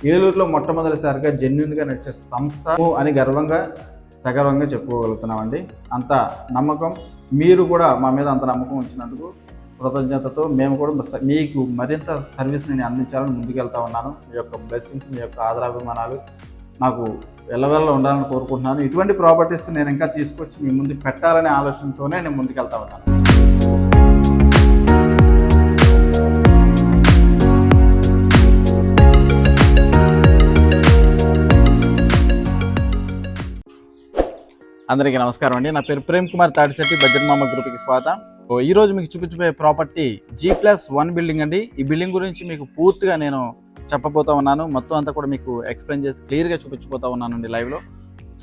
ఏలూరులో మొట్టమొదటిసారిగా జెన్యూన్గా నడిచే సంస్థ అని సగర్వంగా చెప్పుకోగలుగుతున్నామండి. అంత నమ్మకం, మీరు కూడా మా మీద అంత నమ్మకం ఉంచినందుకు కృతజ్ఞతతో మేము కూడా మీకు మరింత సర్వీస్ నేను అందించాలని ముందుకెళ్తా ఉన్నాను. మీ యొక్క బ్లెస్సింగ్స్, మీ యొక్క ఆదరాభిమానాలు నాకు ఎల్లవెల్ల ఉండాలని కోరుకుంటున్నాను. ఇటువంటి ప్రాపర్టీస్ నేను ఇంకా తీసుకొచ్చి మీ ముందు పెట్టాలనే ఆలోచనతోనే నేను ముందుకెళ్తా ఉన్నాను. అందరికీ నమస్కారం అండి. నా పేరు ప్రేమ్ కుమార్ తాడిశెట్టి, బడ్జెట్ మామ గ్రూప్కి స్వాగతం. ఈరోజు మీకు చూపించబోయే ప్రాపర్టీ G+1 బిల్డింగ్ అండి. ఈ బిల్డింగ్ గురించి మీకు పూర్తిగా నేను చెప్పబోతా ఉన్నాను. మొత్తం అంతా కూడా మీకు ఎక్స్ప్లెయిన్ చేసి క్లియర్గా చూపించబోతా ఉన్నానండి లైవ్లో.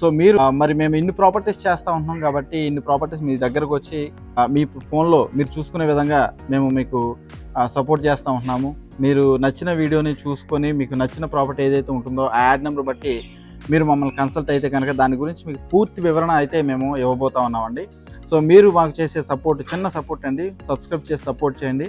సో మీరు మేము ఇన్ని ప్రాపర్టీస్ చేస్తూ ఉంటున్నాం కాబట్టి ఇన్ని ప్రాపర్టీస్ మీ దగ్గరకు వచ్చి మీ ఫోన్లో మీరు చూసుకునే విధంగా మేము మీకు సపోర్ట్ చేస్తూ ఉంటున్నాము. మీరు నచ్చిన వీడియోని చూసుకొని మీకు నచ్చిన ప్రాపర్టీ ఏదైతే ఉంటుందో ఆ యాడ్ నెంబర్ బట్టి మీరు మమ్మల్ని కన్సల్ట్ అయితే కనుక దాని గురించి మీకు పూర్తి వివరణ అయితే మేము ఇవ్వబోతా ఉన్నామండి. సో మీరు మాకు చేసే సపోర్ట్ చిన్న సపోర్ట్ అండి. సబ్స్క్రైబ్ చేసి సపోర్ట్ చేయండి.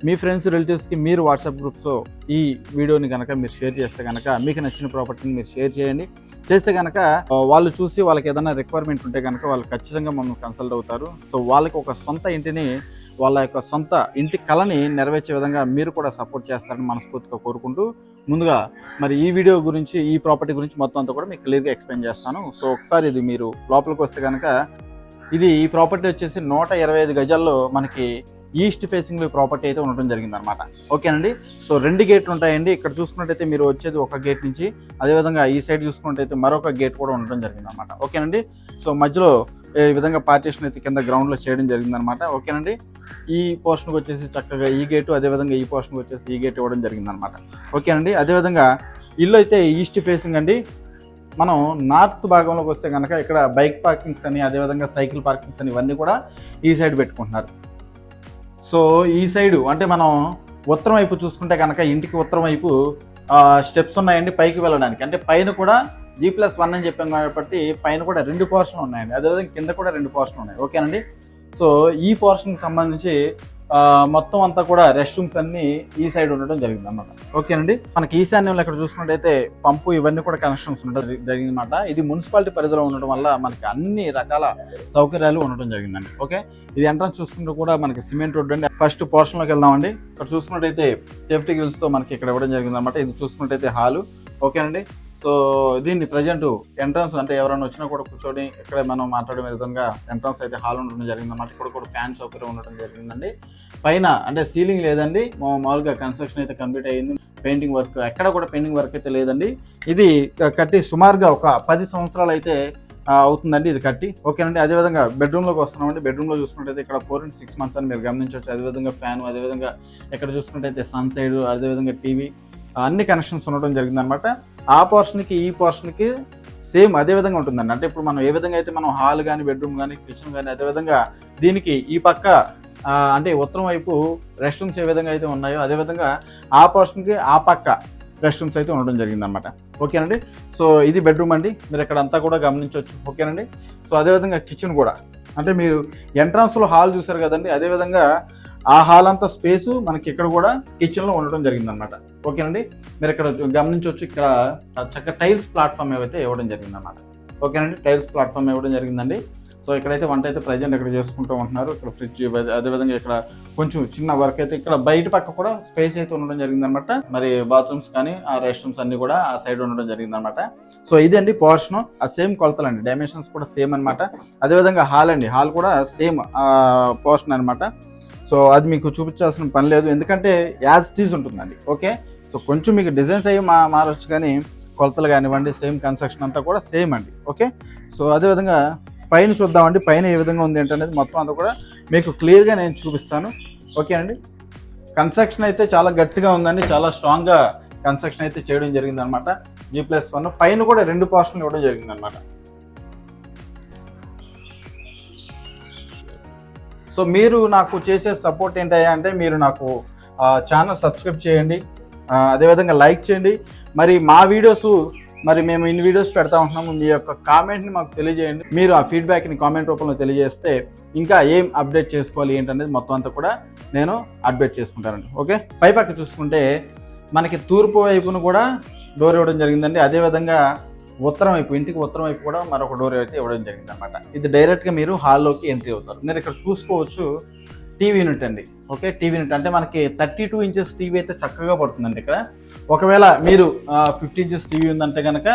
మీ ఫ్రెండ్స్, రిలేటివ్స్కి మీరు వాట్సాప్ గ్రూప్స్లో ఈ వీడియోని కనుక మీరు షేర్ చేస్తే కనుక మీకు నచ్చిన ప్రాపర్టీని మీరు షేర్ చేయండి. చేస్తే కనుక వాళ్ళు చూసి వాళ్ళకి ఏదైనా రిక్వైర్మెంట్ ఉంటే కనుక వాళ్ళు ఖచ్చితంగా మమ్మల్ని కన్సల్ట్ అవుతారు. సో వాళ్ళకి ఒక సొంత ఇంటిని, వాళ్ళ యొక్క సొంత ఇంటి కళని నెరవేర్చే విధంగా మీరు కూడా సపోర్ట్ చేస్తారని మనస్ఫూర్తిగా కోరుకుంటూ ముందుగా మరి ఈ వీడియో గురించి, ఈ ప్రాపర్టీ గురించి మొత్తం అంతా కూడా మీకు క్లియర్గా ఎక్స్ప్లెయిన్ చేస్తాను. సో ఒకసారి ఇది మీరు లోపలికి వస్తే కనుక ఈ ప్రాపర్టీ వచ్చేసి 125 గజాల్లో మనకి ఈస్ట్ ఫేసింగ్ ప్రాపర్టీ అయితే ఉండడం జరిగిందనమాట. ఓకేనండి. సో 2 గేట్లు ఉంటాయండి. ఇక్కడ చూసుకున్నట్టయితే మీరు వచ్చేది ఒక గేట్ నుంచి, అదేవిధంగా ఈ సైడ్ చూసుకున్నట్టయితే మరొక గేట్ కూడా ఉండడం జరిగిందనమాట. ఓకేనండి. సో మధ్యలో ఈ విధంగా పార్టీషన్ అయితే కింద గ్రౌండ్లో చేయడం జరిగిందనమాట. ఓకేనండి. ఈ పోర్షన్కి వచ్చేసి చక్కగా ఈ గేటు, అదేవిధంగా ఈ పోర్షన్కి వచ్చేసి ఈ గేట్ ఇవ్వడం జరిగిందనమాట. ఓకేనండి. అదేవిధంగా ఇల్లు అయితే ఈస్ట్ ఫేసింగ్ అండి. మనం నార్త్ భాగంలోకి వస్తే కనుక ఇక్కడ బైక్ పార్కింగ్స్ అని, అదేవిధంగా సైకిల్ పార్కింగ్స్ అని ఇవన్నీ కూడా ఈ సైడ్ పెట్టుకుంటున్నారు. సో ఈ సైడు అంటే మనం ఉత్తరం వైపు చూసుకుంటే కనుక ఇంటికి ఉత్తరం వైపు స్టెప్స్ ఉన్నాయండి పైకి వెళ్ళడానికి. అంటే పైన కూడా G+1 అని చెప్పాం కాబట్టి పైన కూడా 2 పోర్షన్లు ఉన్నాయండి. అదేవిధంగా కింద కూడా 2 పోర్షన్లు ఉన్నాయి. ఓకేనండి. సో ఈ పోర్షన్కి సంబంధించి మొత్తం అంతా కూడా రెస్ట్ రూమ్స్ అన్నీ ఈ సైడ్ ఉండడం జరిగింది అన్నమాట. ఓకేనండి. మనకి ఈశాన్యంలో ఇక్కడ చూసుకున్నట్టయితే పంపు ఇవన్నీ కూడా కనెక్షన్స్ ఉండడం జరిగిందన్నమాట. ఇది మున్సిపాలిటీ పరిధిలో ఉండడం వల్ల మనకి అన్ని రకాల సౌకర్యాలు ఉండడం జరిగిందండి. ఓకే. ఇది ఎంట్రన్స్ చూసుకుంటూ కూడా మనకి సిమెంట్ రోడ్ అండి. ఫస్ట్ పోర్షన్లోకి వెళ్దామండి. ఇక్కడ చూసుకున్నట్టయితే సేఫ్టీ గ్రిల్స్తో మనకి ఇక్కడ ఇవ్వడం జరిగిందన్నమాట. ఇది చూసుకున్నట్టయితే హాలు. ఓకేనండి. సో దీన్ని ప్రజెంట్ ఎంట్రన్స్ అంటే ఎవరైనా వచ్చినా కూడా కూర్చొని ఇక్కడ మనం మాట్లాడే విధంగా ఎంట్రన్స్ అయితే హాల్ ఉండడం జరిగిందన్నమాట. ఇక్కడ కూడా ఫ్యాన్ సౌకర్యం ఉండడం జరిగిందండి. పైన అంటే సీలింగ్ లేదండి, మామూలుగా కన్స్ట్రక్షన్ అయితే కంప్లీట్ అయ్యింది. పెయింటింగ్ వర్క్ ఎక్కడ కూడా పెయింటింగ్ వర్క్ అయితే లేదండి. ఇది కట్టి సుమారుగా ఒక 10 సంవత్సరాలు అయితే అవుతుందండి ఇది కట్టి. ఓకేనండి. అదేవిధంగా బెడ్రూమ్లోకి వస్తున్నామండి. బెడ్రూమ్లో చూసుకున్నట్టయితే ఇక్కడ 4 to 6 months అని మీరు గమనించవచ్చు. అదేవిధంగా ఫ్యాన్, అదేవిధంగా ఇక్కడ చూసుకున్నట్టయితే సన్ సైడ్, అదేవిధంగా టీవీ అన్ని కనెక్షన్స్ ఉండడం జరిగిందనమాట. ఆ పోర్షన్కి ఈ పోర్షన్కి సేమ్ అదే విధంగా ఉంటుందండి. అంటే ఇప్పుడు మనం ఏ విధంగా అయితే మనం హాల్ కానీ, బెడ్రూమ్ కానీ, కిచెన్ కానీ, అదేవిధంగా దీనికి ఈ పక్క అంటే ఉత్తరం వైపు రెస్ట్ రూమ్స్ ఏ విధంగా అయితే ఉన్నాయో అదేవిధంగా ఆ పోర్షన్కి ఆ పక్క రెస్ట్ రూమ్స్ అయితే ఉండడం జరిగిందనమాట. ఓకేనండి. సో ఇది బెడ్రూమ్ అండి. మీరు ఇక్కడ అంతా కూడా గమనించవచ్చు. ఓకేనండి. సో అదేవిధంగా కిచెన్ కూడా అంటే మీరు ఎంట్రన్స్లో హాల్ చూసారు కదండి, అదేవిధంగా ఆ హాల్ అంతా స్పేసు మనకి ఇక్కడ కూడా కిచెన్లో ఉండడం జరిగిందనమాట. ఓకేనండి. మీరు ఇక్కడ గమనించవచ్చు. ఇక్కడ చక్కగా టైల్స్ ప్లాట్ఫామ్ ఏవైతే ఇవ్వడం జరిగిందన్నమాట. ఓకేనండి. టైల్స్ ప్లాట్ఫామ్ ఇవ్వడం జరిగిందండి. సో ఇక్కడైతే వంట అయితే ప్రజెంట్ ఇక్కడ చేసుకుంటూ ఉంటున్నారు. ఇక్కడ ఫ్రిడ్జ్, అదేవిధంగా ఇక్కడ కొంచెం చిన్న వర్క్ అయితే ఇక్కడ బయట పక్క కూడా స్పేస్ అయితే ఉండడం జరిగిందనమాట. మరి బాత్రూమ్స్ కానీ ఆ రెస్ట్ రూమ్స్ అన్ని కూడా ఆ సైడ్ ఉండడం జరిగిందనమాట. సో ఇదండి పోర్షన్. ఆ సేమ్ కొలతలండి, డైమెన్షన్స్ కూడా సేమ్ అనమాట. అదేవిధంగా హాల్ అండి, హాల్ కూడా సేమ్ పోర్షన్ అనమాట. సో అది మీకు చూపించాల్సిన పని లేదు, ఎందుకంటే యాజ్ ఇట్ ఈజ్ ఉంటుందండి. ఓకే. సో కొంచెం మీకు డిజైన్స్ అయ్యి మారచ్చు కానీ కొలతలు కానివ్వండి, సేమ్ కన్స్ట్రక్షన్ అంతా కూడా సేమ్ అండి. ఓకే. సో అదేవిధంగా పైన చూద్దామండి. పైన ఏ విధంగా ఉంది ఏంటనేది మొత్తం అంతా కూడా మీకు క్లియర్గా నేను చూపిస్తాను. ఓకే అండి. కన్స్ట్రక్షన్ అయితే చాలా గట్టిగా ఉందండి, చాలా స్ట్రాంగ్గా కన్స్ట్రక్షన్ అయితే చేయడం జరిగిందనమాట. G+1 పైన కూడా 2 పోర్షన్లు ఇవ్వడం జరిగిందనమాట. సో మీరు నాకు చేసే సపోర్ట్ ఏంటయ్యా అంటే మీరు నాకు ఛానల్ సబ్స్క్రైబ్ చేయండి, అదేవిధంగా లైక్ చేయండి. మరి మా వీడియోస్ మేము ఇన్ని వీడియోస్ పెడతా ఉంటున్నాము. మీ యొక్క కామెంట్ని మాకు తెలియజేయండి. మీరు ఆ ఫీడ్బ్యాక్ని కామెంట్ రూపంలో తెలియజేస్తే ఇంకా ఏం అప్డేట్ చేసుకోవాలి ఏంటనేది మొత్తం అంతా కూడా నేను అప్డేట్ చేసుకుంటానండి. ఓకే. పైపక్క చూసుకుంటే మనకి తూర్పు వైపును కూడా డోర్ ఇవ్వడం జరిగిందండి. అదేవిధంగా ఉత్తరం వైపు, ఇంటికి ఉత్తరం వైపు కూడా మరొక డోర్ అయితే ఇవ్వడం జరిగింది అనమాట. ఇది డైరెక్ట్గా మీరు హాల్లోకి ఎంట్రీ అవుతారు. మీరు ఇక్కడ చూసుకోవచ్చు టీవీ యూనిట్ అండి. ఓకే, టీవీ యూనిట్ అంటే మనకి 32 ఇంచెస్ టీవీ అయితే చక్కగా పడుతుందండి ఇక్కడ. ఒకవేళ మీరు 50 ఇంచెస్ టీవీ ఉందంటే కనుక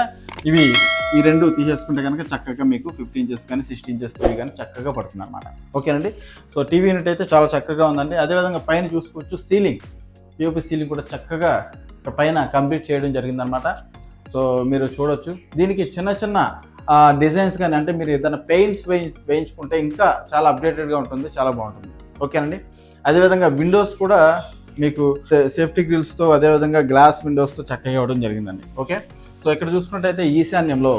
ఈ రెండు తీసేసుకుంటే కనుక చక్కగా మీకు 50 ఇంచెస్ కానీ 60 ఇంచెస్ టీవీ కానీ చక్కగా పడుతుంది అనమాట. ఓకేనండి. సో టీవీ యూనిట్ అయితే చాలా చక్కగా ఉందండి. అదేవిధంగా పైన చూసుకోవచ్చు సీలింగ్, పిఓపి సీలింగ్ కూడా చక్కగా పైన కంప్లీట్ చేయడం జరిగిందనమాట. సో మీరు చూడొచ్చు దీనికి చిన్న చిన్న డిజైన్స్ కానీ, అంటే మీరు ఏదైనా పెయింట్స్ వేయించుకుంటే ఇంకా చాలా అప్డేటెడ్గా ఉంటుంది, చాలా బాగుంటుంది. ఓకేనండి. అదేవిధంగా విండోస్ కూడా మీకు సేఫ్టీ గ్రిల్స్తో, అదేవిధంగా గ్లాస్ విండోస్తో చక్కగా ఇవ్వడం జరిగిందండి. ఓకే, సో ఇక్కడ చూసుకున్నట్టయితే ఈశాన్యంలో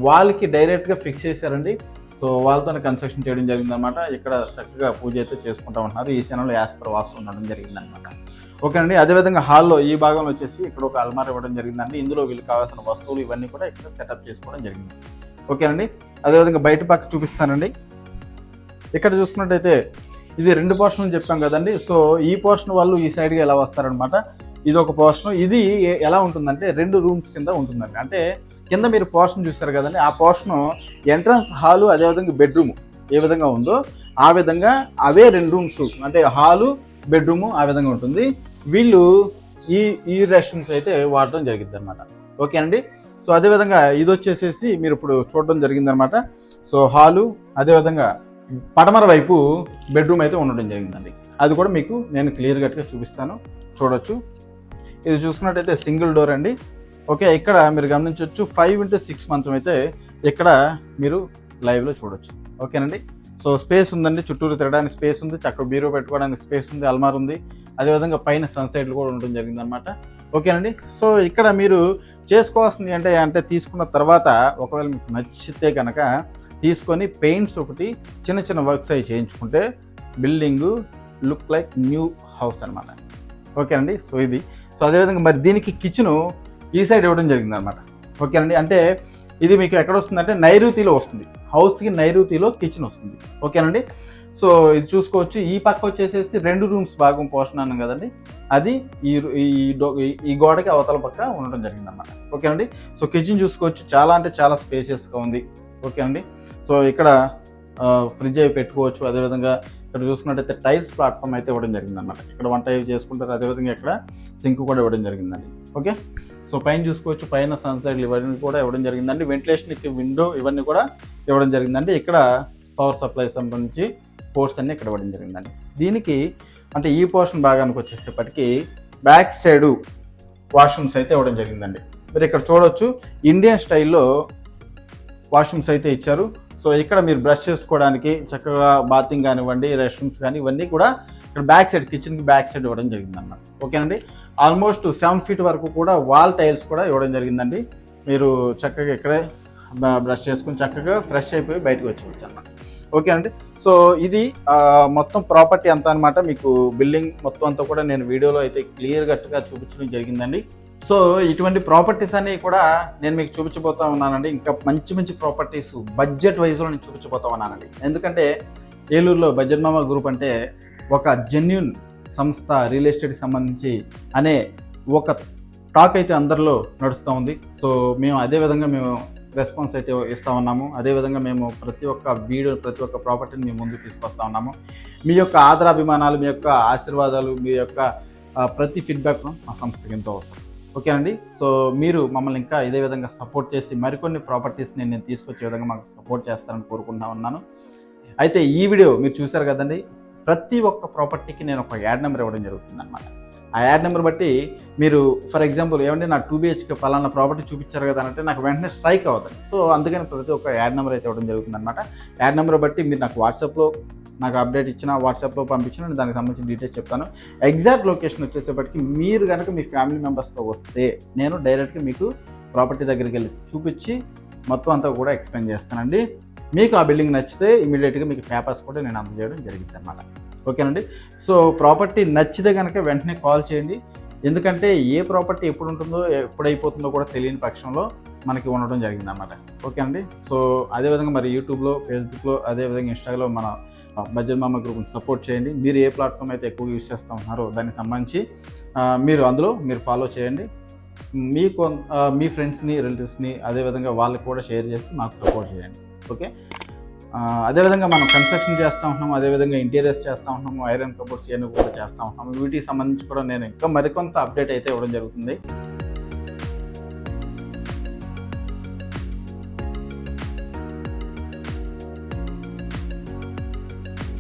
వాల్కి డైరెక్ట్గా ఫిక్స్ చేశారండి. సో వాళ్ళతో కన్స్ట్రక్షన్ చేయడం జరిగిందనమాట. ఇక్కడ చక్కగా పూజ అయితే చేసుకుంటా ఉంటున్నారు. ఈశాన్యంలో యాస్ పర్ వాస్తు ఉండడం జరిగిందనమాట. ఓకేనండి. అదేవిధంగా హాల్లో ఈ భాగంలో వచ్చేసి ఇక్కడ ఒక అల్మార్ ఇవ్వడం జరిగిందండి. ఇందులో వీళ్ళకి కావాల్సిన వస్తువులు ఇవన్నీ కూడా ఇక్కడ సెటప్ చేసుకోవడం జరిగింది. ఓకేనండి. అదేవిధంగా బయట పక్క చూపిస్తానండి. ఇక్కడ చూసుకున్నట్టయితే ఇది 2 పోర్షన్లు చెప్పాం కదండి. సో ఈ పోర్షన్ వాళ్ళు ఈ సైడ్గా ఎలా వస్తారనమాట. ఇది ఒక పోర్షన్. ఇది ఎలా ఉంటుందంటే 2 రూమ్స్ కింద ఉంటుందండి. అంటే కింద మీరు పోర్షన్ చూస్తారు కదండి, ఆ పోర్షన్ ఎంట్రన్స్ హాలు, అదేవిధంగా బెడ్రూమ్ ఏ విధంగా ఉందో ఆ విధంగా అవే 2 రూమ్స్, అంటే హాలు బెడ్రూము ఆ విధంగా ఉంటుంది. వీళ్ళు ఈ రెస్ట్ రూమ్స్ అయితే వాడటం జరిగింది అనమాట. ఓకే అండి. సో అదేవిధంగా ఇది వచ్చేసేసి మీరు ఇప్పుడు చూడడం జరిగిందనమాట. సో హాలు, అదేవిధంగా పడమర వైపు బెడ్రూమ్ అయితే ఉండడం జరిగిందండి. అది కూడా మీకు నేను క్లియర్ కట్గా చూపిస్తాను, చూడొచ్చు. ఇది చూసుకున్నట్టయితే సింగిల్ డోర్ అండి. ఓకే, ఇక్కడ మీరు గమనించవచ్చు 5x6 మంచం అయితే ఇక్కడ మీరు లైవ్లో చూడొచ్చు. ఓకేనండి. సో స్పేస్ ఉందండి, చుట్టూరు తిరగడానికి స్పేస్ ఉంది, చక్కగా బీరో పెట్టుకోవడానికి స్పేస్ ఉంది, అల్మార్ ఉంది. అదేవిధంగా పైన సన్సైడ్లు కూడా ఉండడం జరిగిందనమాట. ఓకేనండి. సో ఇక్కడ మీరు చేసుకోవాల్సింది అంటే తీసుకున్న తర్వాత ఒకవేళ మీకు నచ్చితే కనుక తీసుకొని పెయింట్స్ ఒకటి చిన్న చిన్న వర్క్స్ అవి చేయించుకుంటే building look like new house అనమాట. ఓకేనండి. సో ఇది. సో అదేవిధంగా మరి దీనికి కిచెను ఈ సైడ్ ఇవ్వడం జరిగిందనమాట. ఓకేనండి. అంటే ఇది మీకు ఎక్కడ వస్తుందంటే నైరుతిలో వస్తుంది, హౌస్కి నైరుతిలో కిచెన్ వస్తుంది. ఓకేనండి. సో ఇది చూసుకోవచ్చు. ఈ పక్క వచ్చేసేసి 2 రూమ్స్ భాగం పోర్షన్ అన్నాం కదండి, అది ఈ గోడకి అవతల పక్క ఉండడం జరిగిందన్నమాట. ఓకేనండి. సో కిచెన్ చూసుకోవచ్చు, చాలా అంటే చాలా స్పేసియస్గా ఉంది. ఓకే అండి. సో ఇక్కడ ఫ్రిడ్జ్ అవి పెట్టుకోవచ్చు. అదేవిధంగా ఇక్కడ చూసుకున్నట్టయితే టైల్స్ ప్లాట్ఫామ్ అయితే ఇవ్వడం జరిగిందన్నమాట. ఇక్కడ వంట అవి చేసుకుంటారు. అదేవిధంగా ఇక్కడ సింక్ కూడా ఇవ్వడం జరిగిందండి. ఓకే, సో పైన చూసుకోవచ్చు, పైన సన్సైడ్లు ఇవన్నీ కూడా ఇవ్వడం జరిగిందండి. వెంటిలేషన్కి విండో ఇవన్నీ కూడా ఇవ్వడం జరిగిందండి. ఇక్కడ పవర్ సప్లై సంబంధించి పోర్ట్స్ అన్నీ ఇక్కడ ఇవ్వడం జరిగిందండి. దీనికి అంటే ఈ పోర్షన్ భాగానికి వచ్చేసేపటికి బ్యాక్ సైడు వాష్రూమ్స్ అయితే ఇవ్వడం జరిగిందండి. మీరు ఇక్కడ చూడవచ్చు, ఇండియన్ స్టైల్లో వాష్రూమ్స్ అయితే ఇచ్చారు. సో ఇక్కడ మీరు బ్రష్ చేసుకోవడానికి చక్కగా బాతింగ్ కానివ్వండి, రెస్ట్ రూమ్స్ కానీ ఇవన్నీ కూడా ఇక్కడ బ్యాక్ సైడ్, కిచెన్కి బ్యాక్ సైడ్ ఇవ్వడం జరిగిందన్నమాట. ఓకేనండి. ఆల్మోస్ట్ 7 feet వరకు కూడా వాల్ టైల్స్ కూడా ఇవ్వడం జరిగిందండి. మీరు చక్కగా ఇక్కడే బ్రష్ చేసుకుని చక్కగా ఫ్రెష్ అయిపోయి బయటకు వచ్చేవచ్చు అన్నమాట. ఓకే అండి. సో ఇది మొత్తం ప్రాపర్టీ అంతా అనమాట. మీకు బిల్డింగ్ మొత్తం అంతా కూడా నేను వీడియోలో అయితే క్లియర్ కట్గా చూపించడం జరిగిందండి. సో ఇటువంటి ప్రాపర్టీస్ అన్నీ కూడా నేను మీకు చూపించబోతా ఉన్నానండి. ఇంకా మంచి మంచి ప్రాపర్టీస్ బడ్జెట్ వైజ్లో నేను చూపించబోతా ఉన్నానండి. ఎందుకంటే ఏలూరులో బడ్జెట్ మామ గ్రూప్ అంటే ఒక జెన్యూన్ సంస్థ, రియల్ ఎస్టేట్కి సంబంధించి అనే ఒక టాక్ అయితే అందరిలో నడుస్తూ ఉంది. సో మేము అదేవిధంగా రెస్పాన్స్ అయితే ఇస్తూ ఉన్నాము. అదేవిధంగా మేము ప్రతి ఒక్క వీడియో, ప్రతి ఒక్క ప్రాపర్టీని మేము ముందుకు తీసుకొస్తా ఉన్నాము. మీ యొక్క ఆదరాభిమానాలు, మీ యొక్క ఆశీర్వాదాలు, మీ యొక్క ప్రతి ఫీడ్బ్యాక్ మా సంస్థకి ఎంతో అవసరం. ఓకేనండి. సో మీరు మమ్మల్ని ఇంకా ఇదే విధంగా సపోర్ట్ చేసి మరికొన్ని ప్రాపర్టీస్ని నేను తీసుకొచ్చే విధంగా మాకు సపోర్ట్ చేస్తారని కోరుకుంటా ఉన్నాను. అయితే ఈ వీడియో మీరు చూశారు కదండి, ప్రతి ఒక్క ప్రాపర్టీకి నేను ఒక యాడ్ నెంబర్ ఇవ్వడం జరుగుతుంది అనమాట. ఆ యాడ్ నెంబర్ బట్టి మీరు ఫర్ ఎగ్జాంపుల్ ఏమంటే నా 2 BHK పలానా ప్రాపర్టీ చూపించారు కదా అంటే నాకు వెంటనే స్ట్రైక్ అవుతుంది. సో అందుకని ప్రతి ఒక్క యాడ్ నెంబర్ అయితే ఇవ్వడం జరుగుతుంది అనమాట. యాడ్ నెంబర్ బట్టి మీరు నాకు వాట్సాప్లో నాకు అప్డేట్ ఇచ్చిన, వాట్సాప్లో పంపించిన నేను దానికి సంబంధించిన డీటెయిల్స్ చెప్తాను. ఎగ్జాక్ట్ లొకేషన్ వచ్చేసేపటికి మీరు కనుక మీ ఫ్యామిలీ మెంబర్స్తో వస్తే నేను డైరెక్ట్గా మీకు ప్రాపర్టీ దగ్గరికి వెళ్ళి చూపించి మొత్తం అంతా కూడా ఎక్స్ప్లెయిన్ చేస్తానండి. మీకు ఆ బిల్డింగ్ నచ్చితే ఇమీడియట్గా మీకు పేపర్స్ కూడా నేను అందజేయడం జరిగింది అనమాట. ఓకేనండి. సో ప్రాపర్టీ నచ్చితే కనుక వెంటనే కాల్ చేయండి. ఎందుకంటే ఏ ప్రాపర్టీ ఎప్పుడు ఉంటుందో, ఎప్పుడు అయిపోతుందో కూడా తెలియని పక్షంలో మనకి ఉండడం జరిగింది అనమాట. ఓకేనండి. సో అదేవిధంగా మరి యూట్యూబ్లో, ఫేస్బుక్లో, అదేవిధంగా ఇన్స్టాగ్రామ్లో మన బడ్జెట్ మామ గ్రూప్ని సపోర్ట్ చేయండి. మీరు ఏ ప్లాట్ఫామ్ అయితే ఎక్కువ యూజ్ చేస్తూ ఉన్నారో దానికి సంబంధించి మీరు అందులో ఫాలో చేయండి. మీ ఫ్రెండ్స్ని, రిలేటివ్స్ని అదేవిధంగా వాళ్ళకి కూడా షేర్ చేసి మాకు సపోర్ట్ చేయండి. ఓకే. అదేవిధంగా మనం కన్స్ట్రక్షన్ చేస్తూ ఉంటున్నాము, అదేవిధంగా ఇంటీరియర్స్ చేస్తూ ఉంటున్నాము, ఐరన్ కబోర్డ్స్ ఇవన్నీ కూడా చేస్తూ ఉంటున్నాము. వీటికి సంబంధించి కూడా నేను ఇంకా మరికొంత అప్డేట్ అయితే ఇవ్వడం జరుగుతుంది.